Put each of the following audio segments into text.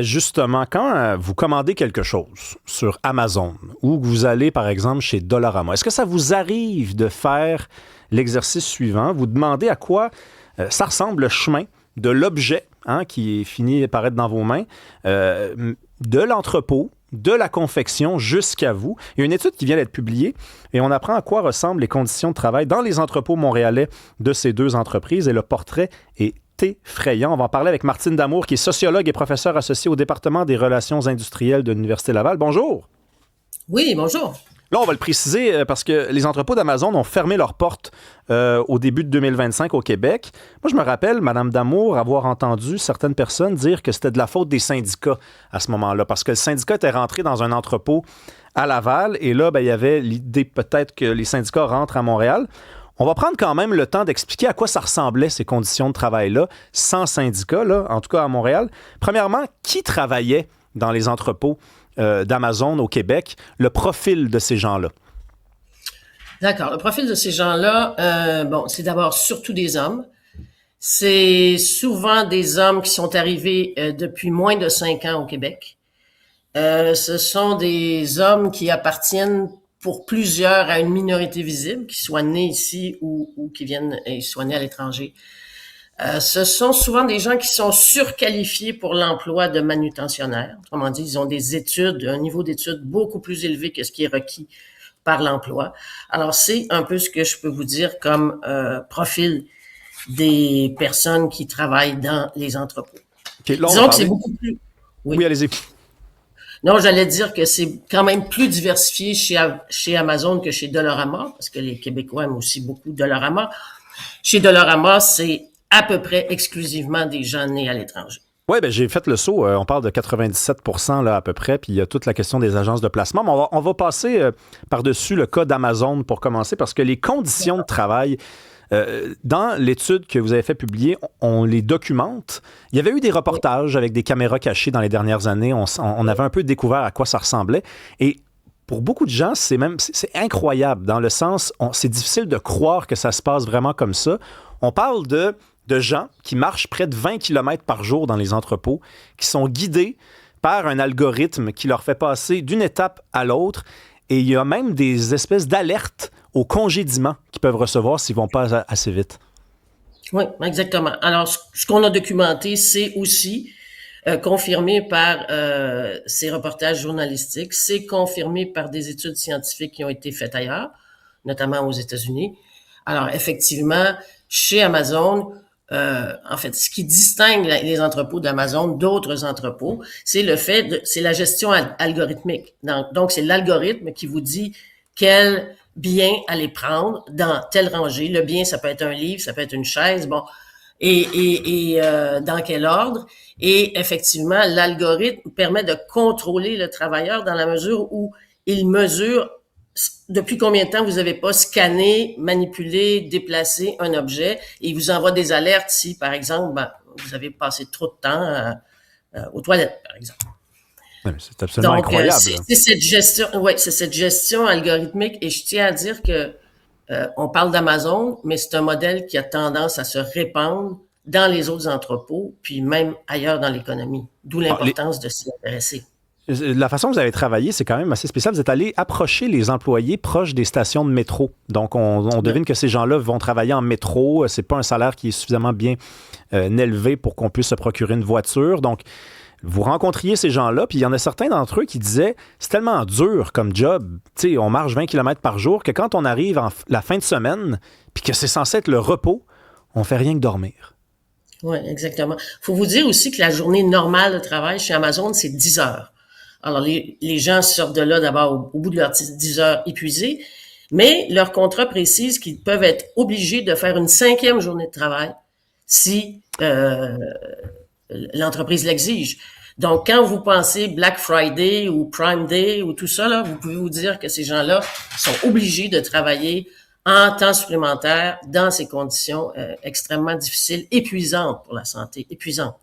Justement, quand vous commandez quelque chose sur Amazon ou que vous allez, par exemple, chez Dollarama, est-ce que ça vous arrive de faire l'exercice suivant? Vous demandez à quoi ça ressemble le chemin de l'objet qui est fini par être dans vos mains, de l'entrepôt, de la confection jusqu'à vous. Il y a une étude qui vient d'être publiée et on apprend à quoi ressemblent les conditions de travail dans les entrepôts montréalais de ces deux entreprises et le portrait est effrayant. On va en parler avec Martine Damour, qui est sociologue et professeure associée au département des relations industrielles de l'Université Laval. Bonjour. Oui, bonjour. Là, on va le préciser parce que les entrepôts d'Amazon ont fermé leurs portes au début de 2025 au Québec. Moi, je me rappelle, Mme Damour, avoir entendu certaines personnes dire que c'était de la faute des syndicats à ce moment-là, parce que le syndicat était rentré dans un entrepôt à Laval et là, il y avait l'idée peut-être que les syndicats rentrent à Montréal. On va prendre quand même le temps d'expliquer à quoi ça ressemblait, ces conditions de travail-là, sans syndicat, là, en tout cas à Montréal. Premièrement, qui travaillait dans les entrepôts d'Amazon au Québec, le profil de ces gens-là? D'accord. Le profil de ces gens-là, c'est d'abord surtout des hommes. C'est souvent des hommes qui sont arrivés depuis moins de 5 ans au Québec. Ce sont des hommes qui appartiennent pour plusieurs à une minorité visible, qui soient nés ici ou qui viennent et soient nés à l'étranger. Ce sont souvent des gens qui sont surqualifiés pour l'emploi de manutentionnaires. Autrement dit, ils ont des études, un niveau d'études beaucoup plus élevé que ce qui est requis par l'emploi. Alors, c'est un peu ce que je peux vous dire comme profil des personnes qui travaillent dans les entrepôts. Okay, là, disons que c'est beaucoup plus... Oui, allez-y. Non, j'allais dire que c'est quand même plus diversifié chez Amazon que chez Dollarama, parce que les Québécois aiment aussi beaucoup Dollarama. Chez Dollarama, c'est à peu près exclusivement des gens nés à l'étranger. Oui, j'ai fait le saut. On parle de 97 % là, à peu près, puis il y a toute la question des agences de placement. Mais on va passer par-dessus le cas d'Amazon pour commencer, parce que les conditions de travail, dans l'étude que vous avez fait publier, on les documente. Il y avait eu des reportages avec des caméras cachées dans les dernières années. On avait un peu découvert à quoi ça ressemblait. Et pour beaucoup de gens, c'est incroyable, dans le sens, c'est difficile de croire que ça se passe vraiment comme ça. On parle de gens qui marchent près de 20 km par jour dans les entrepôts, qui sont guidés par un algorithme qui leur fait passer d'une étape à l'autre. Et il y a même des espèces d'alertes au congédiement qu'ils peuvent recevoir s'ils ne vont pas assez vite. Oui, exactement. Alors, ce qu'on a documenté, c'est aussi confirmé par ces reportages journalistiques, c'est confirmé par des études scientifiques qui ont été faites ailleurs, notamment aux États-Unis. Alors, effectivement, chez Amazon, en fait, ce qui distingue les entrepôts d'Amazon d'autres entrepôts, c'est c'est la gestion algorithmique. Donc, c'est l'algorithme qui vous dit quel bien aller prendre dans telle rangée. Le bien, ça peut être un livre, ça peut être une chaise, et dans quel ordre. Et effectivement, l'algorithme permet de contrôler le travailleur dans la mesure où il mesure depuis combien de temps vous n'avez pas scanné, manipulé, déplacé un objet, et il vous envoie des alertes si, par exemple, vous avez passé trop de temps aux toilettes, par exemple. C'est absolument incroyable. C'est cette gestion algorithmique, et je tiens à dire que on parle d'Amazon, mais c'est un modèle qui a tendance à se répandre dans les autres entrepôts, puis même ailleurs dans l'économie, d'où l'importance de s'y intéresser. La façon que vous avez travaillé, c'est quand même assez spécial. Vous êtes allé approcher les employés proches des stations de métro. Donc, on devine que ces gens-là vont travailler en métro. C'est pas un salaire qui est suffisamment bien élevé pour qu'on puisse se procurer une voiture. Donc, vous rencontriez ces gens-là, puis il y en a certains d'entre eux qui disaient « C'est tellement dur comme job. Tu sais, on marche 20 km par jour que quand on arrive en la fin de semaine, puis que c'est censé être le repos, on fait rien que dormir. » Oui, exactement. Faut vous dire aussi que la journée normale de travail chez Amazon, c'est 10 heures. Alors, les gens sortent de là d'abord au bout de leurs 10 heures épuisés, mais leur contrat précise qu'ils peuvent être obligés de faire une 5e journée de travail si l'entreprise l'exige. Donc, quand vous pensez Black Friday ou Prime Day ou tout ça, là, vous pouvez vous dire que ces gens-là sont obligés de travailler en temps supplémentaire dans ces conditions extrêmement difficiles, épuisantes pour la santé, épuisantes.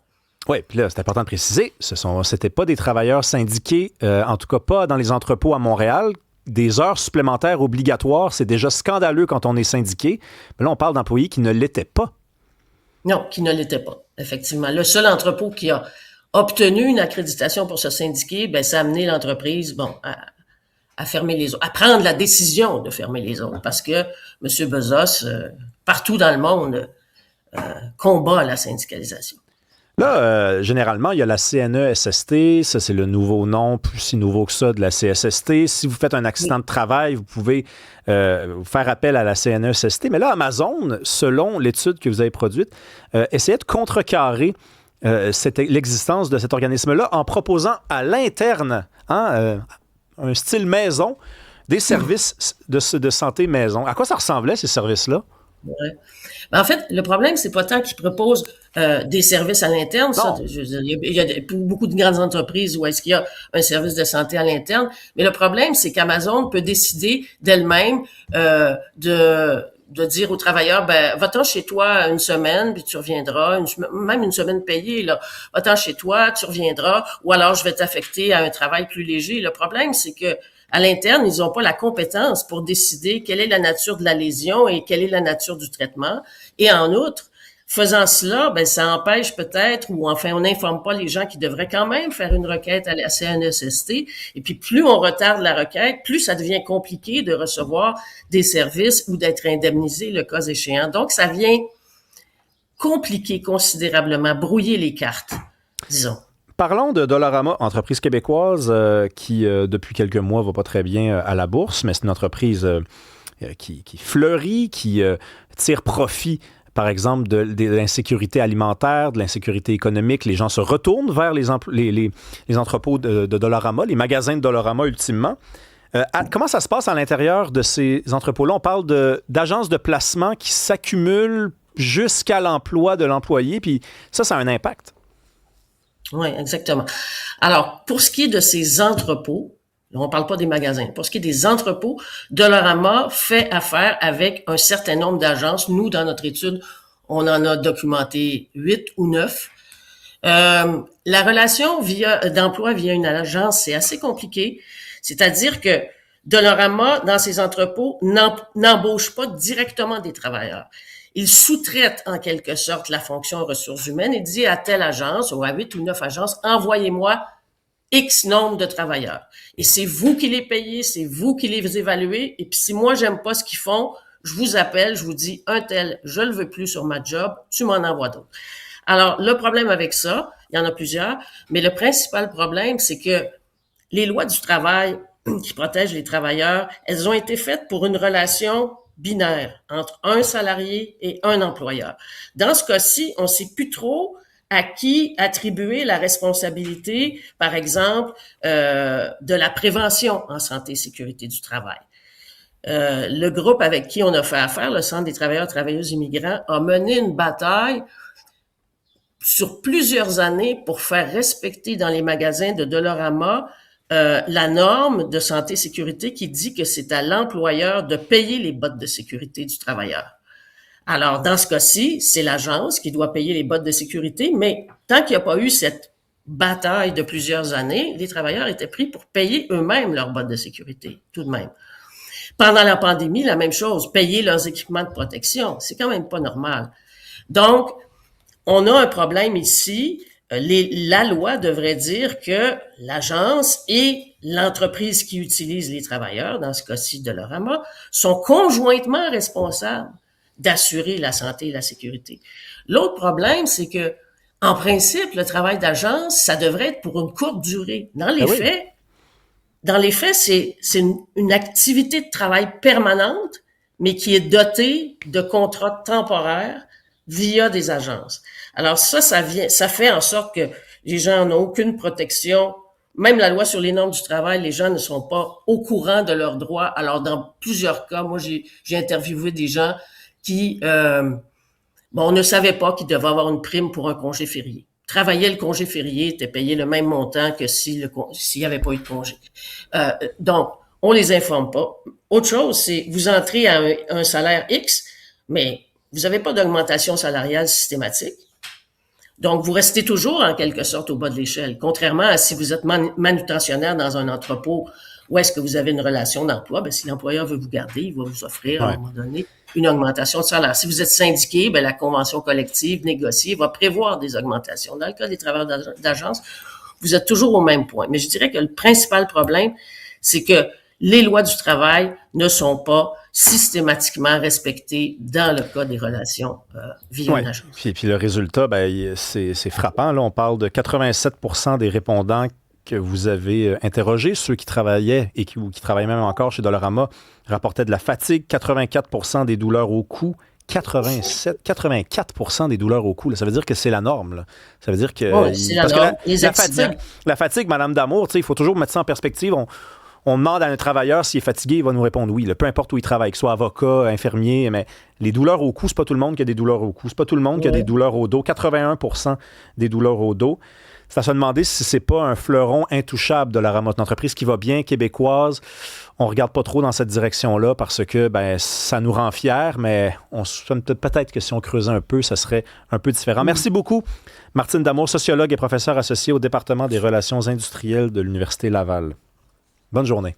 Oui, puis là, c'est important de préciser, c'était pas des travailleurs syndiqués, en tout cas pas dans les entrepôts à Montréal. Des heures supplémentaires obligatoires, c'est déjà scandaleux quand on est syndiqué. Mais là, on parle d'employés qui ne l'étaient pas. Non, qui ne l'étaient pas, effectivement. Le seul entrepôt qui a obtenu une accréditation pour se syndiquer, ben ça a amené l'entreprise, à fermer les autres, à prendre la décision de fermer les autres, parce que M. Bezos, partout dans le monde, combat la syndicalisation. Là, généralement, il y a la CNESST, ça c'est le nouveau nom, plus si nouveau que ça, de la CSST. Si vous faites un accident de travail, vous pouvez faire appel à la CNESST. Mais là, Amazon, selon l'étude que vous avez produite, essayait de contrecarrer l'existence de cet organisme-là en proposant à l'interne un style maison, des services de santé maison. À quoi ça ressemblait, ces services-là? Ouais. Ben, en fait, le problème, c'est pas tant qu'ils proposent des services à l'interne. Ça, il y a beaucoup de grandes entreprises où est-ce qu'il y a un service de santé à l'interne. Mais le problème, c'est qu'Amazon peut décider d'elle-même de dire aux travailleurs, ben, va-t'en chez toi une semaine, puis tu reviendras, même une semaine payée, là. Va-t'en chez toi, tu reviendras, ou alors je vais t'affecter à un travail plus léger. Le problème, c'est que à l'interne, ils n'ont pas la compétence pour décider quelle est la nature de la lésion et quelle est la nature du traitement. Et en outre, faisant cela, ben ça empêche peut-être, ou enfin on n'informe pas les gens qui devraient quand même faire une requête à la CNESST. Et puis plus on retarde la requête, plus ça devient compliqué de recevoir des services ou d'être indemnisé le cas échéant. Donc ça vient compliquer considérablement, brouiller les cartes, disons. Parlons de Dollarama, entreprise québécoise qui, depuis quelques mois, va pas très bien à la bourse, mais c'est une entreprise qui fleurit, qui tire profit, par exemple, de l'insécurité alimentaire, de l'insécurité économique. Les gens se retournent vers les entrepôts de Dollarama, les magasins de Dollarama, ultimement. Comment ça se passe à l'intérieur de ces entrepôts-là? On parle d'agences de placement qui s'accumulent jusqu'à l'emploi de l'employé, puis ça a un impact. Oui, exactement. Alors, pour ce qui est de ces entrepôts, on ne parle pas des magasins, pour ce qui est des entrepôts, Dollarama fait affaire avec un certain nombre d'agences. Nous, dans notre étude, on en a documenté 8 ou 9. La relation d'emploi via une agence, c'est assez compliqué. C'est-à-dire que Dollarama, dans ses entrepôts, n'embauche pas directement des travailleurs. Il sous-traite en quelque sorte la fonction ressources humaines et dit à telle agence ou à 8 ou 9 agences, envoyez-moi X nombre de travailleurs. Et c'est vous qui les payez, c'est vous qui les évaluez. Et puis si moi, j'aime pas ce qu'ils font, je vous appelle, je vous dis, un tel, je le veux plus sur ma job, tu m'en envoies d'autres. Alors, le problème avec ça, il y en a plusieurs, mais le principal problème, c'est que les lois du travail qui protègent les travailleurs, elles ont été faites pour une relation binaire entre un salarié et un employeur. Dans ce cas-ci, on ne sait plus trop à qui attribuer la responsabilité, par exemple, de la prévention en santé et sécurité du travail. Le groupe avec qui on a fait affaire, le Centre des travailleurs et travailleuses immigrants, a mené une bataille sur plusieurs années pour faire respecter dans les magasins de Dollarama la norme de santé et sécurité qui dit que c'est à l'employeur de payer les bottes de sécurité du travailleur. Alors, dans ce cas-ci, c'est l'agence qui doit payer les bottes de sécurité, mais tant qu'il n'y a pas eu cette bataille de plusieurs années, les travailleurs étaient pris pour payer eux-mêmes leurs bottes de sécurité, tout de même. Pendant la pandémie, la même chose, payer leurs équipements de protection, c'est quand même pas normal. Donc, on a un problème ici. La loi devrait dire que l'agence et l'entreprise qui utilise les travailleurs, dans ce cas-ci Dollarama, sont conjointement responsables d'assurer la santé et la sécurité. L'autre problème, c'est que, en principe, le travail d'agence, ça devrait être pour une courte durée. Dans les faits, c'est une activité de travail permanente, mais qui est dotée de contrats temporaires via des agences. Alors ça fait en sorte que les gens n'ont aucune protection. Même la loi sur les normes du travail, les gens ne sont pas au courant de leurs droits. Alors dans plusieurs cas, moi j'ai interviewé des gens qui on ne savait pas qu'ils devaient avoir une prime pour un congé férié. Travailler le congé férié était payé le même montant que s'il n'y avait pas eu de congé. Donc, on les informe pas. Autre chose, c'est vous entrez à un salaire X, mais vous n'avez pas d'augmentation salariale systématique. Donc, vous restez toujours en quelque sorte au bas de l'échelle, contrairement à si vous êtes manutentionnaire dans un entrepôt où est-ce que vous avez une relation d'emploi, bien, si l'employeur veut vous garder, il va vous offrir à un moment donné une augmentation de salaire. Si vous êtes syndiqué, bien, la convention collective négociée va prévoir des augmentations. Dans le cas des travailleurs d'agence, vous êtes toujours au même point. Mais je dirais que le principal problème, c'est que les lois du travail ne sont pas systématiquement respectées dans le cas des relations via une agence. Puis le résultat, ben, c'est frappant. Là, on parle de 87% des répondants que vous avez interrogés, ceux qui travaillaient et qui travaillent même encore chez Dollarama, rapportaient de la fatigue, 84% des douleurs au cou, 84% des douleurs au cou. Là. Ça veut dire que c'est la norme. Là. Ça veut dire que... Oui, c'est la norme. La fatigue, Madame Damour, il faut toujours mettre ça en perspective. On demande à un travailleur s'il est fatigué, il va nous répondre oui, là, peu importe où il travaille, que ce soit avocat, infirmier, mais les douleurs au cou, c'est pas tout le monde qui a des douleurs au cou, c'est pas tout le monde qui a des douleurs au dos, 81% des douleurs au dos. C'est à se demander si c'est pas un fleuron intouchable de la remote entreprise qui va bien, québécoise. On regarde pas trop dans cette direction-là parce que ben ça nous rend fiers, mais peut-être que si on creusait un peu, ça serait un peu différent. Merci beaucoup, Martine Damour, sociologue et professeure associée au département des relations industrielles de l'Université Laval. Bonne journée.